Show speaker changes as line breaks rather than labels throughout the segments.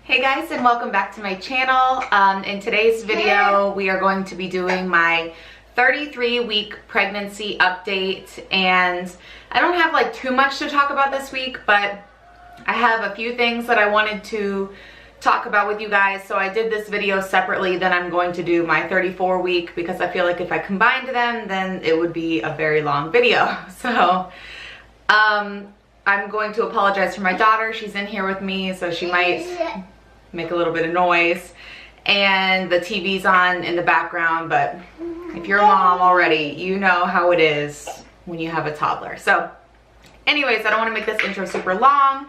Hey guys, and welcome back to my channel. In today's video we are going to be doing my 33-week pregnancy update, and I don't have like too much to talk about this week, but I have a few things that I wanted to talk about with you guys. So I did this video separately than I'm going to do my 34-week because I feel like if I combined them then it would be a very long video. So I'm going to apologize for my daughter. She's in here with me, so she might make a little bit of noise, and the TV's on in the background, but if you're a mom already, you know how it is when you have a toddler. So anyways, I don't want to make this intro super long.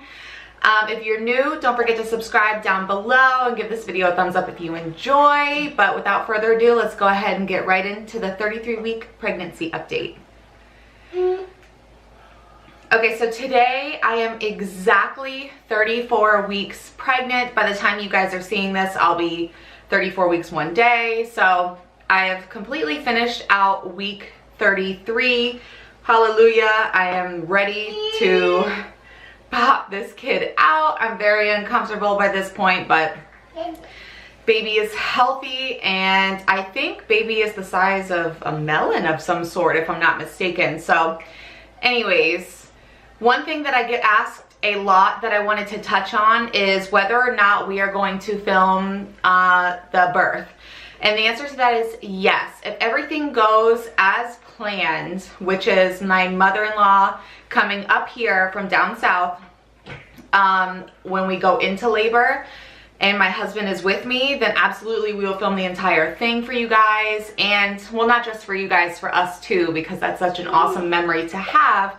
If you're new, don't forget to subscribe down below and give this video a thumbs up if you enjoy. But without further ado, let's go ahead and get right into the 33-week pregnancy update. Okay, so today I am exactly 34 weeks pregnant. By the time you guys are seeing this, I'll be 34 weeks one day. So I have completely finished out week 33. Hallelujah. I am ready to pop this kid out. I'm very uncomfortable by this point, but baby is healthy, and I think baby is the size of a melon of some sort, if I'm not mistaken. So anyways, one thing that I get asked a lot that I wanted to touch on is whether or not we are going to film the birth. And the answer to that is yes. If everything goes as planned, which is my mother-in-law coming up here from down south when we go into labor, and my husband is with me, then absolutely we will film the entire thing for you guys. And well, not just for you guys, for us too, because that's such an awesome memory to have.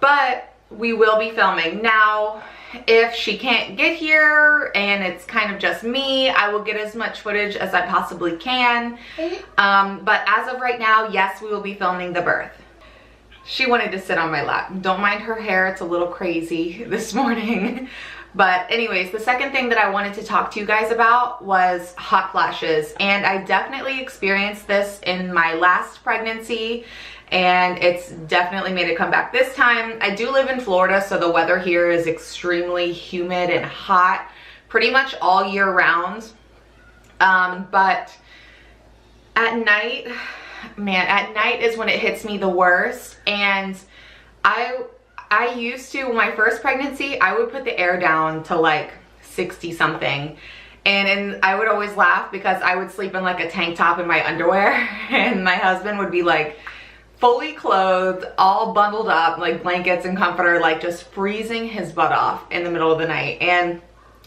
But we will be filming. Now, if she can't get here and it's kind of just me, I will get as much footage as I possibly can. But as of right now, yes, we will be filming the birth. She wanted to sit on my lap. Don't mind her hair, it's a little crazy this morning. But anyways, the second thing that I wanted to talk to you guys about was hot flashes. And I definitely experienced this in my last pregnancy, and it's definitely made a comeback this time. I do live in Florida, so the weather here is extremely humid and hot pretty much all year round. But at night, man, at night is when it hits me the worst. And I used to, my first pregnancy, I would put the air down to like 60 something. And I would always laugh because I would sleep in like a tank top and my underwear, and my husband would be like fully clothed, all bundled up, like blankets and comforter, like just freezing his butt off in the middle of the night. And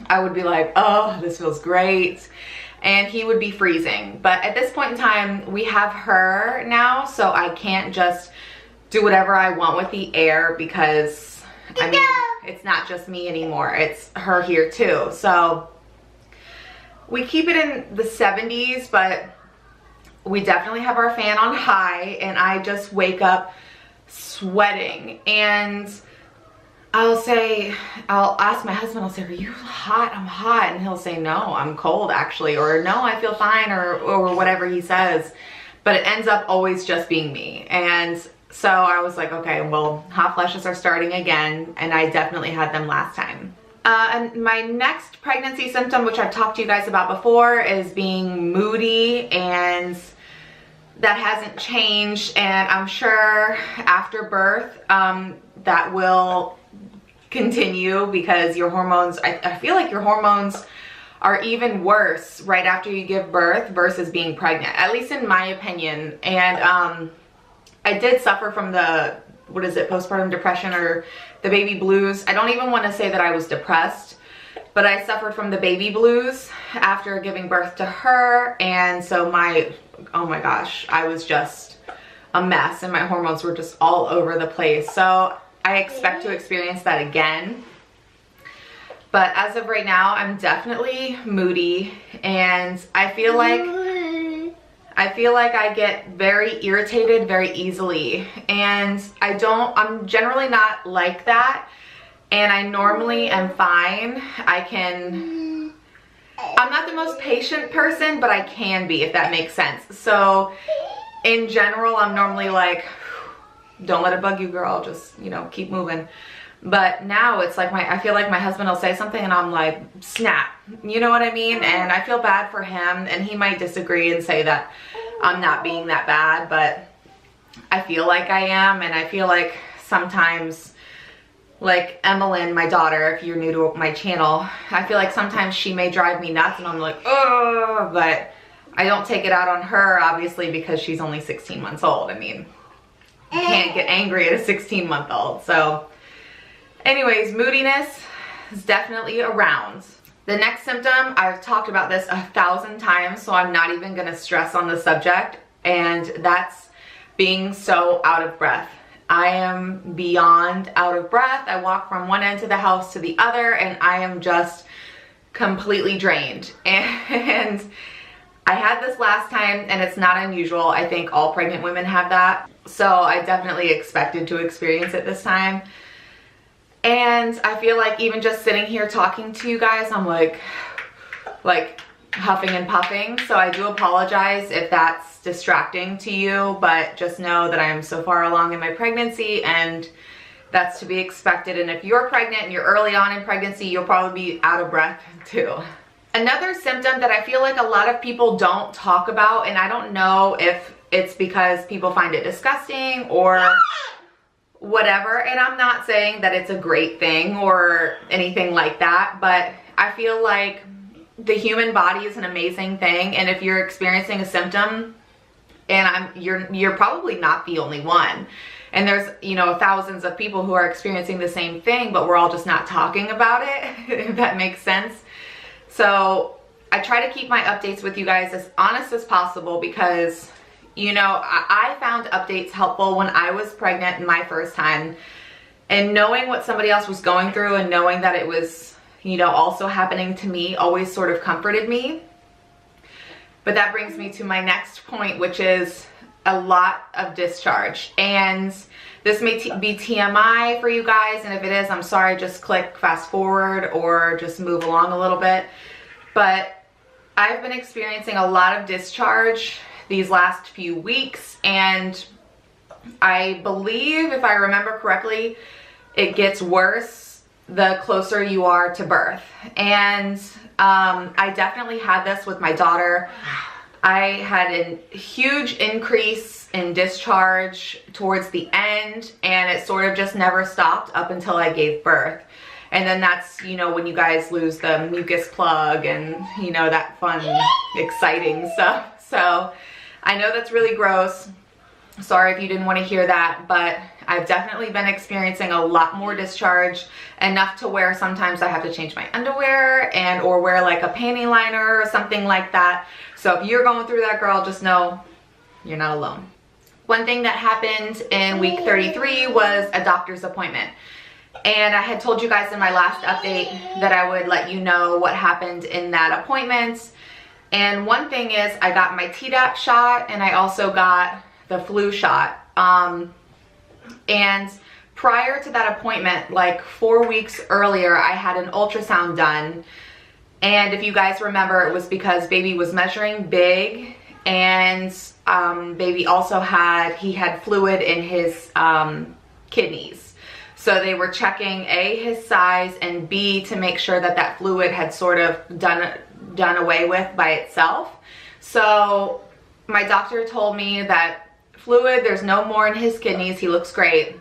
I would be like, oh, this feels great. And he would be freezing. But at this point in time, we have her now, so I can't just do whatever I want with the air, because I mean, it's not just me anymore, it's her here too. So we keep it in the 70s, but we definitely have our fan on high, and I just wake up sweating. And I'll ask my husband, I'll say, are you hot? I'm hot. And he'll say, no, I'm cold actually, or no, I feel fine, or whatever he says. But it ends up always just being me. And so I was like, okay, well, hot flashes are starting again, and I definitely had them last time. And my next pregnancy symptom, which I've talked to you guys about before, is being moody, and that hasn't changed. And I'm sure after birth that will continue, because your hormones, I feel like your hormones are even worse right after you give birth versus being pregnant, at least in my opinion. And I did suffer from the, what is it, postpartum depression or the baby blues. I don't even want to say that I was depressed, but I suffered from the baby blues after giving birth to her. And so oh my gosh, I was just a mess, and my hormones were just all over the place. So I expect to experience that again. But as of right now, I'm definitely moody, and I feel like I get very irritated very easily, and I'm generally not like that, and I normally am fine. I'm not the most patient person, but I can be, if that makes sense. So in general, I'm normally like, don't let it bug you, girl, just, you know, keep moving. But now it's like I feel like my husband will say something and I'm like, snap, you know what I mean? And I feel bad for him, and he might disagree and say that I'm not being that bad, but I feel like I am. And I feel like sometimes, like Emmeline, my daughter, if you're new to my channel, I feel like sometimes she may drive me nuts and I'm like, oh, but I don't take it out on her, obviously, because she's only 16 months old. I mean, you can't get angry at a 16-month-old. So anyways, moodiness is definitely around. The next symptom, I've talked about this 1,000 times, so I'm not even gonna stress on the subject, and that's being so out of breath. I am beyond out of breath. I walk from one end of the house to the other and I am just completely drained. And I had this last time, and it's not unusual. I think all pregnant women have that. So I definitely expected to experience it this time. And I feel like even just sitting here talking to you guys, I'm like huffing and puffing. So I do apologize if that's distracting to you, but just know that I am so far along in my pregnancy and that's to be expected. And if you're pregnant and you're early on in pregnancy, you'll probably be out of breath too. Another symptom that I feel like a lot of people don't talk about, and I don't know if it's because people find it disgusting or whatever, and I'm not saying that it's a great thing or anything like that, but I feel like the human body is an amazing thing, and if you're experiencing a symptom, and you're probably not the only one, and there's, you know, thousands of people who are experiencing the same thing, but we're all just not talking about it, if that makes sense. So I try to keep my updates with you guys as honest as possible because, you know, I found updates helpful when I was pregnant my first time, and knowing what somebody else was going through and knowing that it was, you know, also happening to me always sort of comforted me. But that brings me to my next point, which is a lot of discharge. And this may be TMI for you guys, and if it is, I'm sorry, just click fast forward or just move along a little bit. But I've been experiencing a lot of discharge these last few weeks, and I believe, if I remember correctly, it gets worse the closer you are to birth. And I definitely had this with my daughter. I had a huge increase in discharge towards the end, and it sort of just never stopped up until I gave birth. And then that's, you know, when you guys lose the mucus plug and, you know, that fun, exciting stuff. So I know that's really gross. Sorry if you didn't want to hear that, but I've definitely been experiencing a lot more discharge, enough to where sometimes I have to change my underwear and or wear like a panty liner or something like that. So if you're going through that, girl, just know you're not alone. One thing that happened in week 33 was a doctor's appointment. And I had told you guys in my last update that I would let you know what happened in that appointment. And one thing is I got my Tdap shot, and I also got the flu shot. And prior to that appointment, like 4 weeks earlier, I had an ultrasound done. And if you guys remember, it was because baby was measuring big, and baby also had fluid in his kidneys. So they were checking A, his size, and B, to make sure that that fluid had sort of done away with by itself. So my doctor told me that fluid, there's no more in his kidneys, he looks great.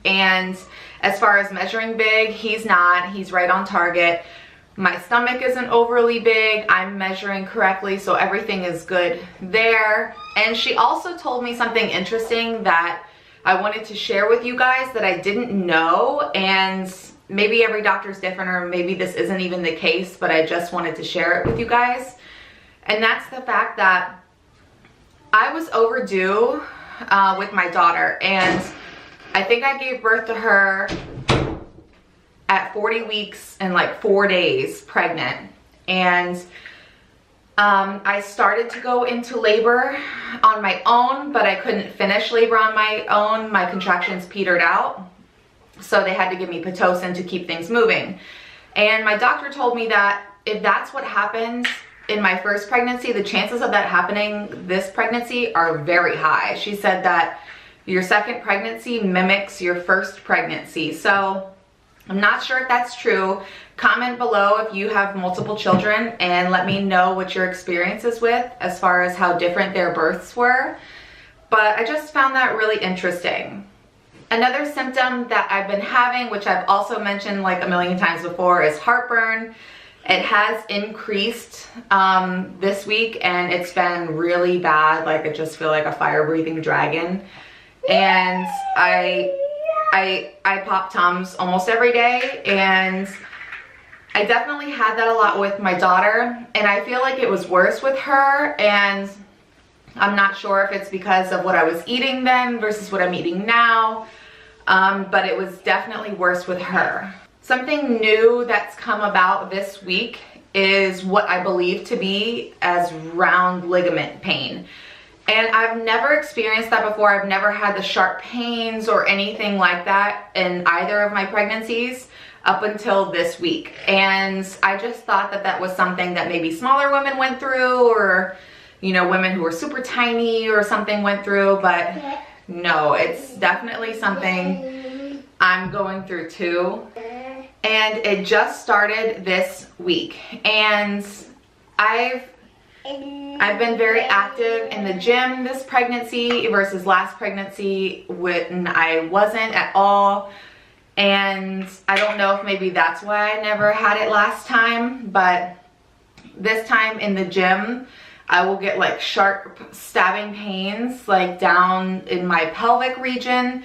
And as far as measuring big, he's not, he's right on target. My stomach isn't overly big, I'm measuring correctly, so everything is good there. And she also told me something interesting that I wanted to share with you guys that I didn't know, and maybe every doctor's different, or maybe this isn't even the case, but I just wanted to share it with you guys. And that's the fact that I was overdue with my daughter, and I think I gave birth to her at 40 weeks and like 4 days pregnant. And I started to go into labor on my own, but I couldn't finish labor on my own. My contractions petered out, so they had to give me Pitocin to keep things moving. And my doctor told me that if that's what happened in my first pregnancy, the chances of that happening this pregnancy are very high. She said that your second pregnancy mimics your first pregnancy. So I'm not sure if that's true. Comment below if you have multiple children and let me know what your experience is with as far as how different their births were. But I just found that really interesting. Another symptom that I've been having, which I've also mentioned like a million times before, is heartburn. It has increased this week and it's been really bad. Like I just feel like a fire-breathing dragon. And I pop Tums almost every day, and I definitely had that a lot with my daughter, and I feel like it was worse with her, and I'm not sure if it's because of what I was eating then versus what I'm eating now, but it was definitely worse with her. Something new that's come about this week is what I believe to be as round ligament pain. And I've never experienced that before. I've never had the sharp pains or anything like that in either of my pregnancies up until this week. And I just thought that that was something that maybe smaller women went through, or, you know, women who were super tiny or something went through, but no, it's definitely something I'm going through too. And it just started this week. And I've been very active in the gym this pregnancy versus last pregnancy when I wasn't at all. And I don't know if maybe that's why I never had it last time, but this time in the gym, I will get like sharp stabbing pains like down in my pelvic region,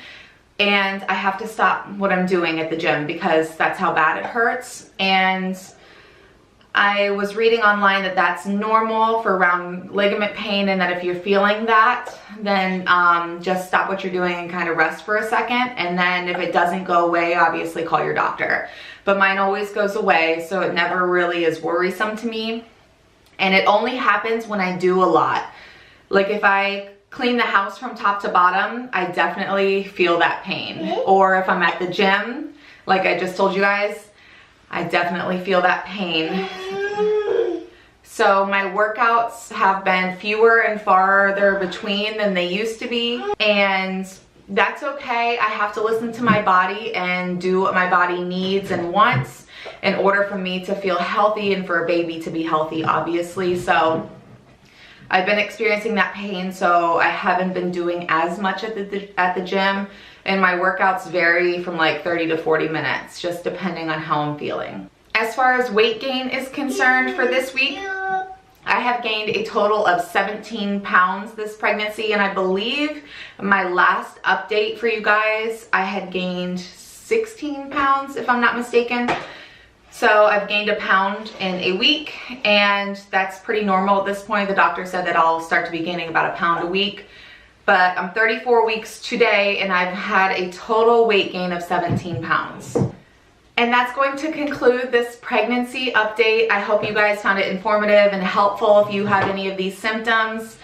and I have to stop what I'm doing at the gym because that's how bad it hurts. And I was reading online that that's normal for round ligament pain, and that if you're feeling that, then just stop what you're doing and kind of rest for a second. And then if it doesn't go away, obviously call your doctor. But mine always goes away, so it never really is worrisome to me. And it only happens when I do a lot. Like if I clean the house from top to bottom, I definitely feel that pain. Or if I'm at the gym, like I just told you guys, I definitely feel that pain. So my workouts have been fewer and farther between than they used to be, and that's okay. I have to listen to my body and do what my body needs and wants in order for me to feel healthy and for a baby to be healthy, obviously. So I've been experiencing that pain, so I haven't been doing as much at the gym. And my workouts vary from like 30 to 40 minutes, just depending on how I'm feeling. As far as weight gain is concerned for this week, I have gained a total of 17 pounds this pregnancy, and I believe my last update for you guys, I had gained 16 pounds if I'm not mistaken. So I've gained a pound in a week, and that's pretty normal at this point. The doctor said that I'll start to be gaining about a pound a week. But I'm 34 weeks today, and I've had a total weight gain of 17 pounds. And that's going to conclude this pregnancy update. I hope you guys found it informative and helpful if you have any of these symptoms.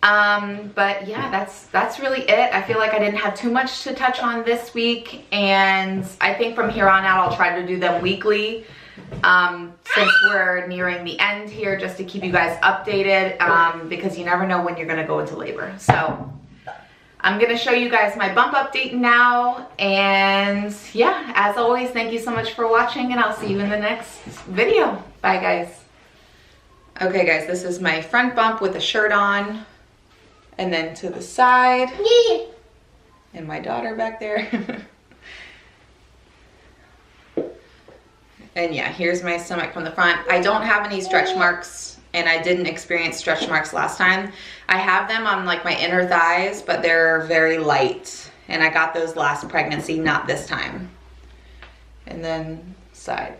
But yeah, that's really it. I feel like I didn't have too much to touch on this week, and I think from here on out I'll try to do them weekly. Since we're nearing the end here, just to keep you guys updated, because you never know when you're gonna go into labor. So I'm gonna show you guys my bump update now, and yeah, as always, thank you so much for watching, and I'll see you in the next video. Bye guys. Okay guys, this is my front bump with a shirt on, and then to the side, and my daughter back there. And yeah, here's my stomach from the front. I don't have any stretch marks, and I didn't experience stretch marks last time. I have them on like my inner thighs, but they're very light, and I got those last pregnancy, not this time. And then side.